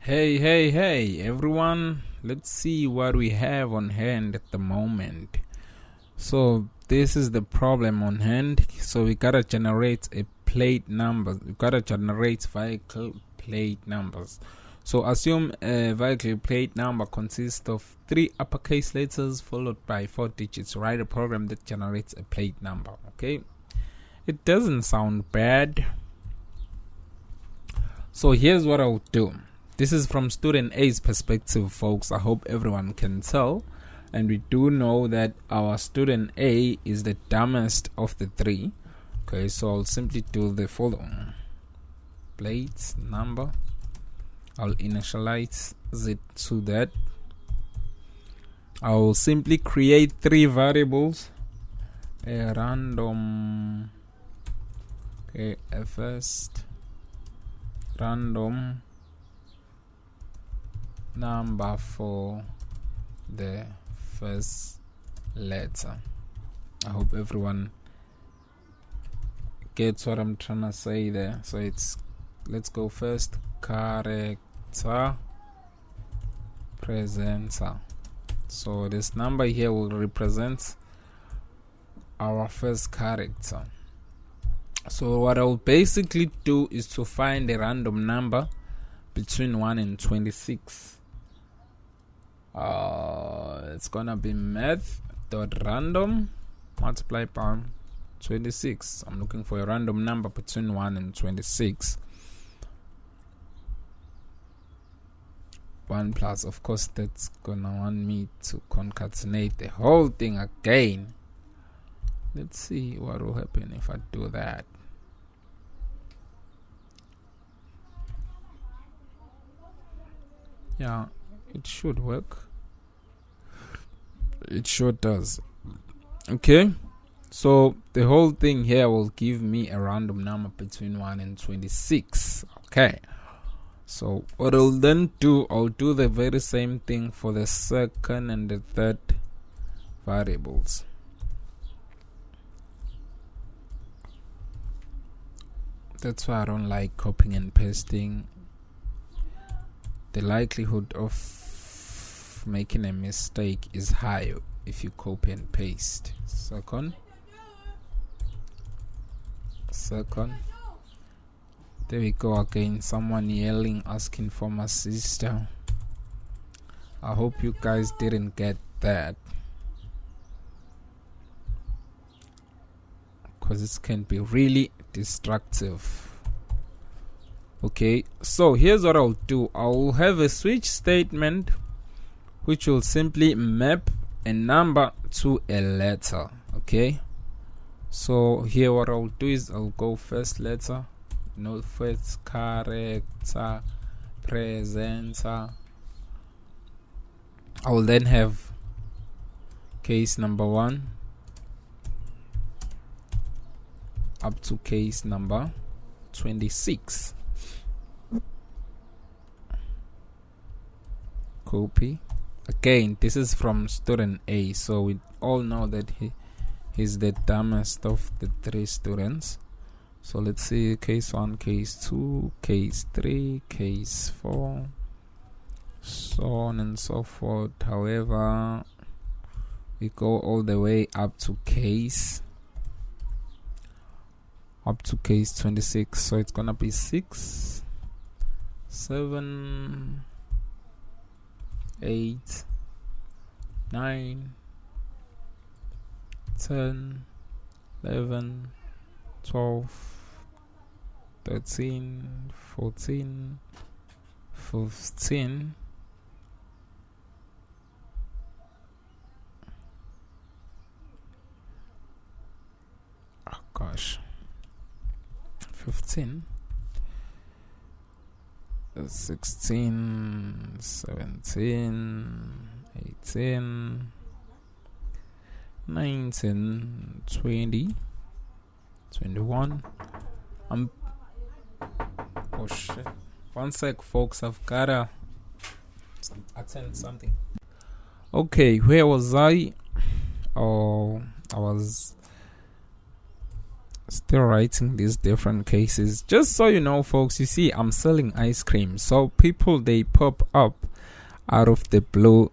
Hey, everyone. Let's see what we have on hand at the moment. So, this is the problem on hand. So, we gotta generate a plate number. We gotta generate vehicle plate numbers. So, assume a vehicle plate number consists of 3 uppercase letters followed by 4 digits. Write a program that generates a plate number. Okay? It doesn't sound bad. So, here's what I'll do. This is from student A's perspective, folks. I hope everyone can tell. And we do know that our student A is the dumbest of the 3. Okay, so I'll simply do the following. Plate number. I'll initialize it to that. I'll simply create 3 variables. A random. Okay, a first random number for the first letter. I hope everyone gets what I'm trying to say there. So let's go first. Character presenter. So this number here will represent our first character. So what I'll basically do is to find a random number between 1 and 26. It's gonna be math.random multiplied by 26. I'm looking for a random number between 1 and 26. 1 plus, of course, that's gonna want me to concatenate the whole thing again. Let's see what will happen if I do that. Yeah, it should work. It sure does. Okay, so the whole thing here will give me a random number between 1 and 26. Okay, so what I'll then do, I'll do the very same thing for the second and the third variables. That's why I don't like copying and pasting. The likelihood of making a mistake is high if you copy and paste. Second. There we go again. Someone yelling, asking for my sister. I hope you guys didn't get that, because it can be really destructive. Okay, so here's what I'll do. I'll have a switch statement which will simply map a number to a letter. Okay, so here what I'll do is I'll go first letter, first character presenter. I will then have case number 1 up to case number 26. Copy. Again, this is from student A, so we all know that he's the dumbest of the 3 students. So let's see case 1, case 2, case 3, case 4, so on and so forth. However, we go all the way up to case 26. So it's gonna be 6, 7, 8, 9, 10, 11, 12, 13, 14, 15, oh gosh, 15, 16, 17, 18, 19, 20, 21. Oh shit. One sec, folks. I've gotta attend something. Okay, where was I? Oh, I was Still writing these different cases. Just so you know, folks, you see, I'm selling ice cream, so people, they pop up out of the blue.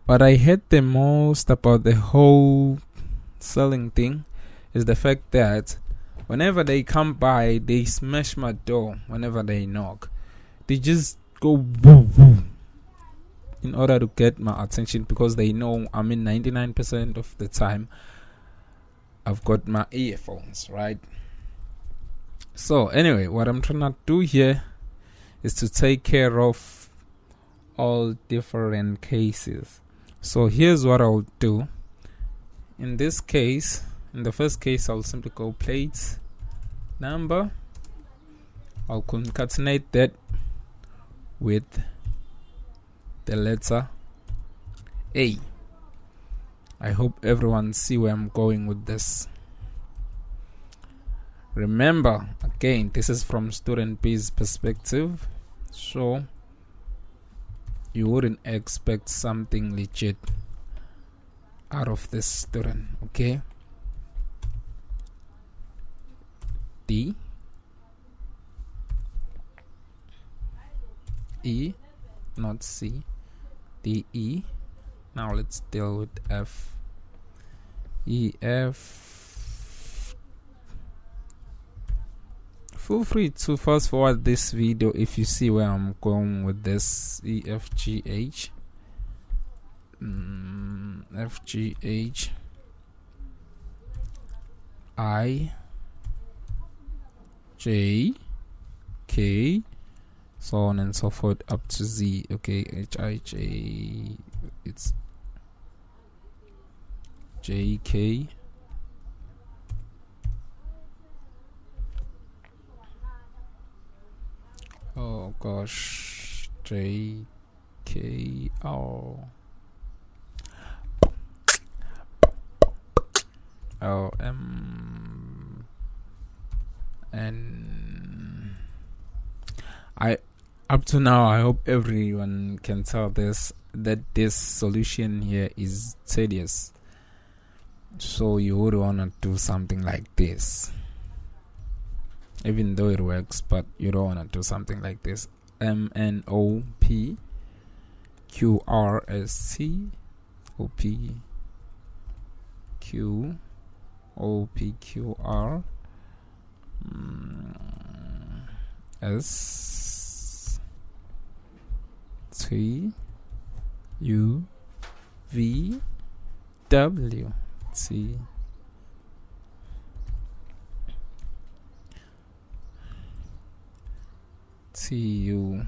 What I hate the most about the whole selling thing is the fact that whenever they come by, they smash my door. Whenever they knock, they just go woo woo in order to get my attention, because they know, I mean, 99% of the time I've got my earphones, right? So anyway, what I'm trying to do here is to take care of all different cases. So here's what I'll do. In this case, in the first case, I'll simply go plate number. I'll concatenate that with the letter A. I hope everyone see where I'm going with this. Remember, again, this is from student B's perspective, so you wouldn't expect something legit out of this student, okay? D, E, not C, D, E. Now let's deal with F. E, F. Feel free to fast forward this video if you see where I'm going with this. E, F, G, H. F, G, H. I, J, K, so on and so forth up to Z. Okay, H, I, J, it's J, K, oh gosh, J, K, L, L, M, N. Up to now, I hope everyone can tell this, that this solution here is tedious. So you would want to do something like this, even though it works, but you don't want to do something like this. M, N, O, P, Q, R, S, T, O, P, Q, O, P, Q, R, S, T, U, V, W, T, T, U,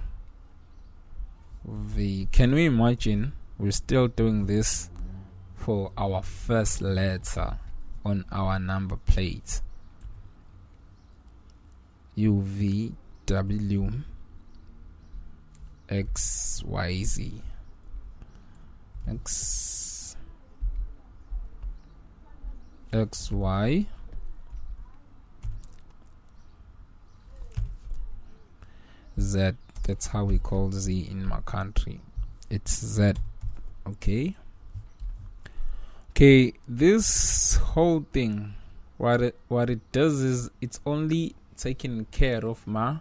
V. Can we imagine we're still doing this for our first letter on our number plate? U, V, W, X, Y, Z. X, Y, Z. That's how we call Z in my country. It's Z. Okay. Okay, this whole thing, what it does is it's only taking care of my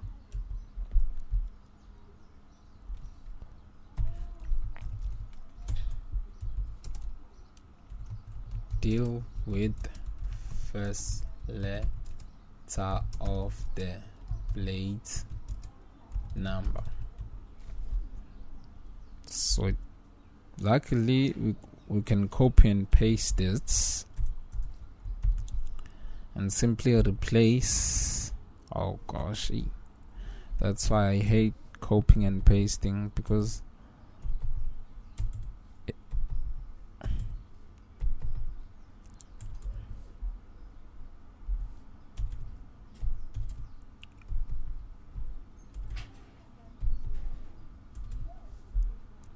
deal with first letter of the plate number. So luckily we can copy and paste this and simply replace. Oh gosh, that's why I hate copying and pasting, because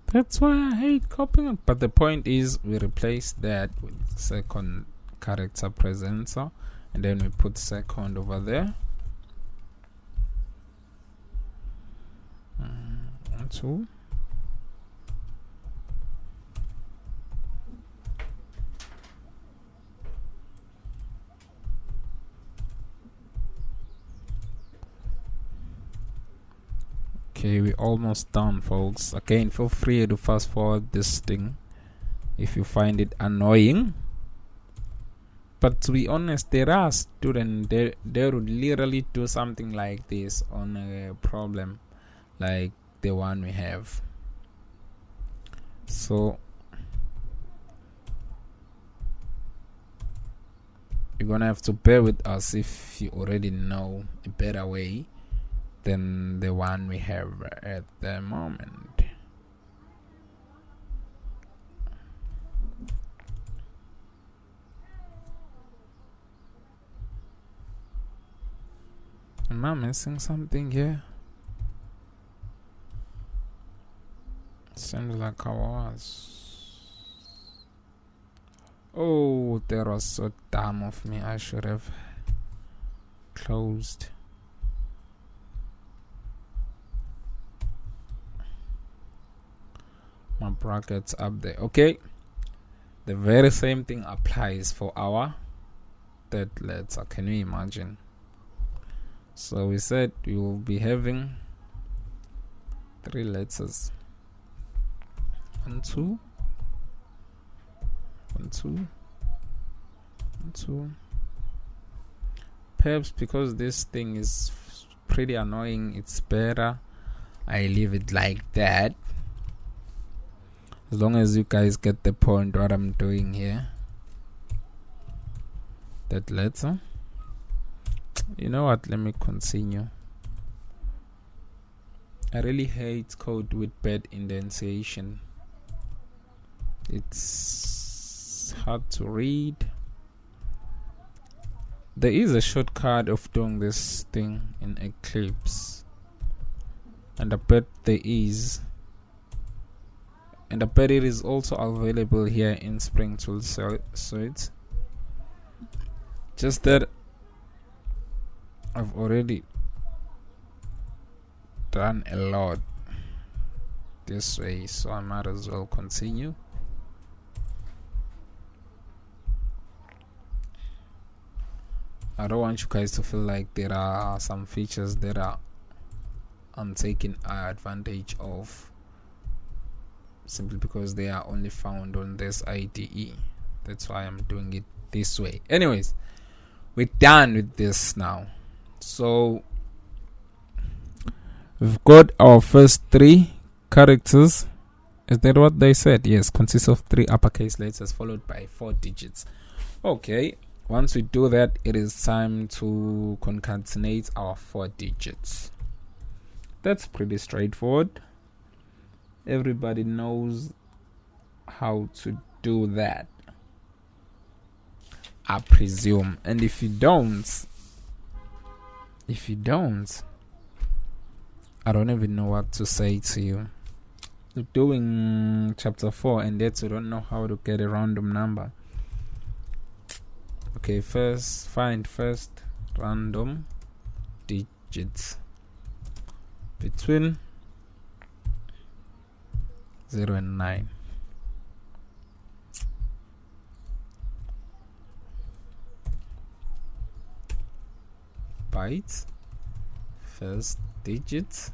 that's why I hate copying. But the point is, we replace that with second character presenter, and then we put second over there. 1, 2. Okay, we're almost done, folks. Again, feel free to fast forward this thing if you find it annoying. But to be honest, there are students they would literally do something like this on a problem like the one we have. So you're gonna have to bear with us if you already know a better way than the one we have at the moment. Am I missing something here? Seems like I was. Oh, that was so dumb of me. I should have closed. My brackets up there. Okay. The very same thing applies for our third letter. Can you imagine? So we said we will be having 3 letters. 1, 2, 1, 2, 1, 2. Perhaps because this thing is pretty annoying, it's better I leave it like that. As long as you guys get the point what I'm doing here. That letter. You know what? Let me continue. I really hate code with bad indentation. It's hard to read. There is a shortcut of doing this thing in Eclipse, and I bet there is. And I bet it is also available here in Spring Tool Suite. Just that I've already done a lot this way, so I might as well continue. I don't want you guys to feel like there are some features that I'm taking advantage of simply because they are only found on this IDE. That's why I'm doing it this way. Anyways, we're done with this now. So we've got our first 3 characters. Is that what they said? Yes, consists of 3 uppercase letters followed by 4 digits. Okay, once we do that, it is time to concatenate our 4 digits. That's pretty straightforward. Everybody knows how to do that, I presume. And if you don't, I don't even know what to say to you. You're doing chapter 4 and yet you don't know how to get a random number. Okay, find random digits between 0 and 9. Bytes, first digit,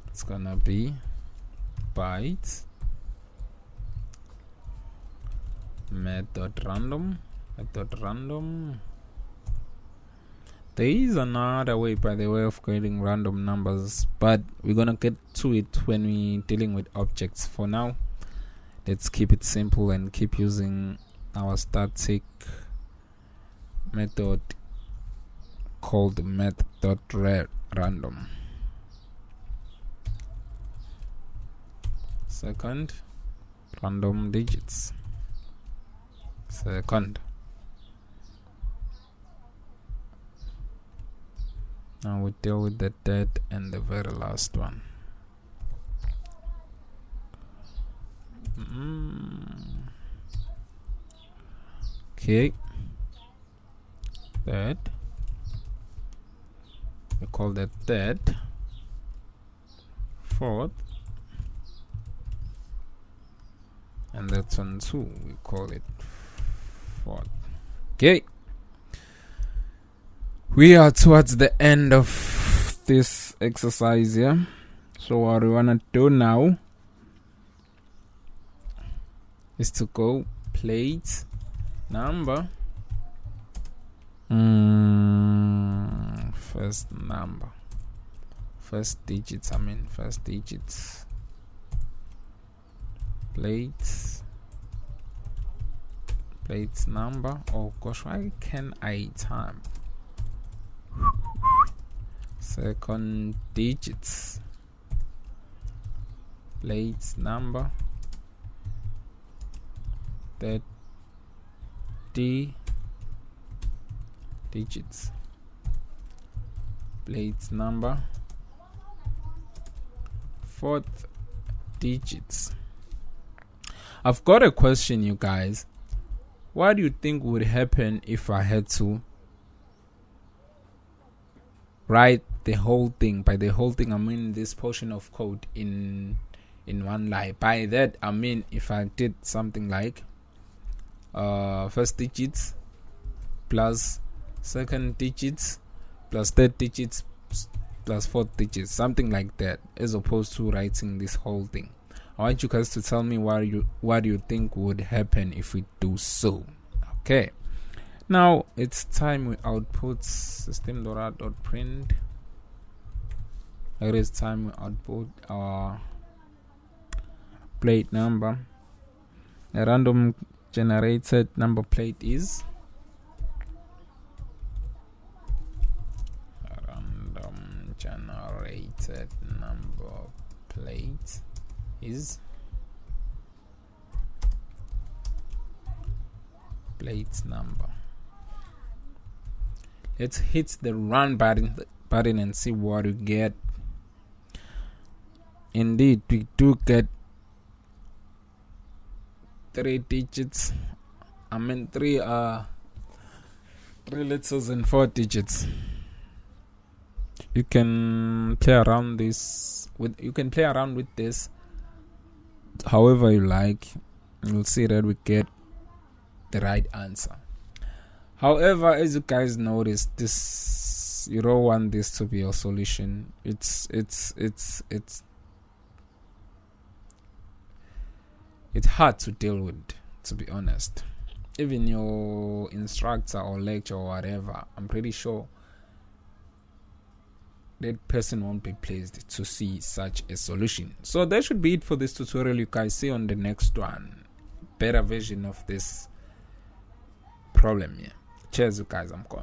it's gonna be bytes, method.random. There is another way, by the way, of getting random numbers, but we're gonna get to it when we're dealing with objects. For now, let's keep it simple and keep using our static method called method.random. Second, random digits. Second. Now we deal with the third and the very last one. Okay. Third. We call that third. Fourth. And that's one too. We call it fourth. Okay. We are towards the end of this exercise here. So what we want to do now is to go plate number, first number, first digits, plate number. Oh gosh, why can I time? Second digits, plate number, 30 digits, plate number, fourth digits. I've got a question, you guys. What do you think would happen if I had to write the whole thing? By the whole thing, I mean this portion of code in one line. By that, I mean if I did something like first digits plus second digits plus third digits plus fourth digits, something like that, as opposed to writing this whole thing. I want you guys to tell me what you think would happen if we do so. Okay, now it's time we output system.out.print. It is time we output our plate number. A random generated number plate is plate number. Let's hit the run button and see what we get. Indeed, we do get 3 digits. I mean 3 letters and 4 digits. You can play around with this however you like. You'll see that we get the right answer. However, as you guys notice, this, you don't want this to be a solution. It's hard to deal with, to be honest. Even your instructor or lecturer or whatever, I'm pretty sure that person won't be pleased to see such a solution. So that should be it for this tutorial. You guys see on the next one, better version of this problem here. Cheers, you guys. I'm gone.